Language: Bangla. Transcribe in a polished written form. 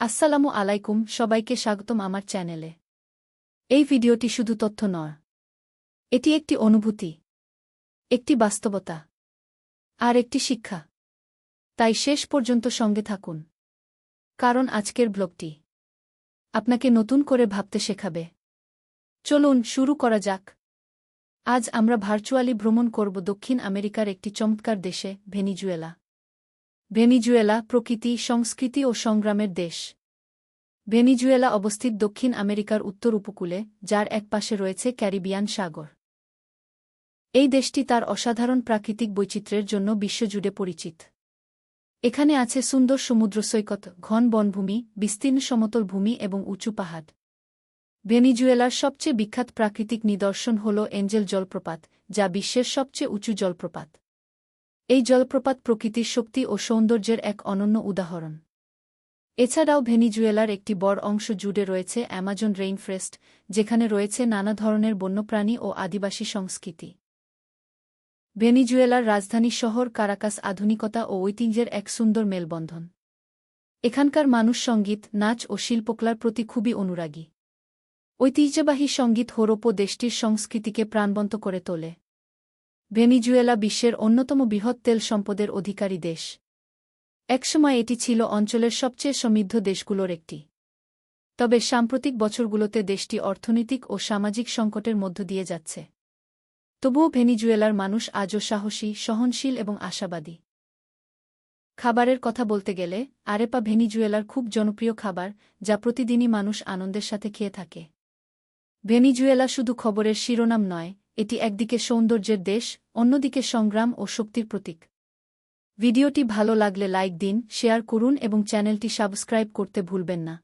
আসসালামু আলাইকুম, সবাইকে স্বাগতম আমার চ্যানেলে। এই ভিডিওটি শুধু তথ্য নয়, এটি একটি অনুভূতি, একটি বাস্তবতা আর একটি শিক্ষা। তাই শেষ পর্যন্ত সঙ্গে থাকুন, কারণ আজকের ব্লগটি আপনাকে নতুন করে ভাবতে শেখাবে। চলুন শুরু করা যাক। আজ আমরা ভার্চুয়ালি ভ্রমণ করব দক্ষিণ আমেরিকার একটি চমৎকার দেশে, ভেনিজুয়েলা। ভেনিজুয়েলা প্রকৃতি, সংস্কৃতি ও সংগ্রামের দেশ। ভেনিজুয়েলা অবস্থিত দক্ষিণ আমেরিকার উত্তর উপকূলে, যার একপাশে রয়েছে ক্যারিবিয়ান সাগর। এই দেশটি তার অসাধারণ প্রাকৃতিক বৈচিত্র্যের জন্য বিশ্বজুড়ে পরিচিত। এখানে আছে সুন্দর সমুদ্র সৈকত, ঘন বনভূমি, বিস্তীর্ণ সমতল ভূমি এবং উঁচু পাহাড়। ভেনিজুয়েলার সবচেয়ে বিখ্যাত প্রাকৃতিক নিদর্শন হল এঞ্জেল জলপ্রপাত, যা বিশ্বের সবচেয়ে উঁচু জলপ্রপাত। এই জলপ্রপাত প্রকৃতির শক্তি ও সৌন্দর্যের এক অনন্য উদাহরণ। এছাড়াও ভেনিজুয়েলার একটি বড় অংশ জুড়ে রয়েছে অ্যামাজন রেইনফরেস্ট, যেখানে রয়েছে নানা ধরনের বন্যপ্রাণী ও আদিবাসী সংস্কৃতি। ভেনিজুয়েলার রাজধানী শহর কারাকাস আধুনিকতা ও ঐতিহ্যের এক সুন্দর মেলবন্ধন। এখানকার মানুষ সঙ্গীত, নাচ ও শিল্পকলার প্রতি খুবই অনুরাগী। ঐতিহ্যবাহী সঙ্গীত হোরোপো দেশটির সংস্কৃতিকে প্রাণবন্ত করে তোলে। ভেনিজুয়েলা বিশ্বের অন্যতম বৃহৎ তেল সম্পদের অধিকারী দেশ। একসময় এটি ছিল অঞ্চলের সবচেয়ে সমৃদ্ধ দেশগুলোর একটি। তবে সাম্প্রতিক বছরগুলোতে দেশটি অর্থনৈতিক ও সামাজিক সংকটের মধ্য দিয়ে যাচ্ছে। তবুও ভেনিজুয়েলার মানুষ আজও সাহসী, সহনশীল এবং আশাবাদী। খাবারের কথা বলতে গেলে, আরেপা ভেনিজুয়েলার খুব জনপ্রিয় খাবার, যা প্রতিদিনই মানুষ আনন্দের সাথে খেয়ে থাকে। ভেনিজুয়েলা শুধু খবরের শিরোনাম নয়, এটি একদিকে সৌন্দর্যের দেশ, অন্যদিকে সংগ্রাম ও শক্তির প্রতীক। ভিডিওটি ভালো লাগলে লাইক দিন, শেয়ার করুন এবং চ্যানেলটি সাবস্ক্রাইব করতে ভুলবেন না।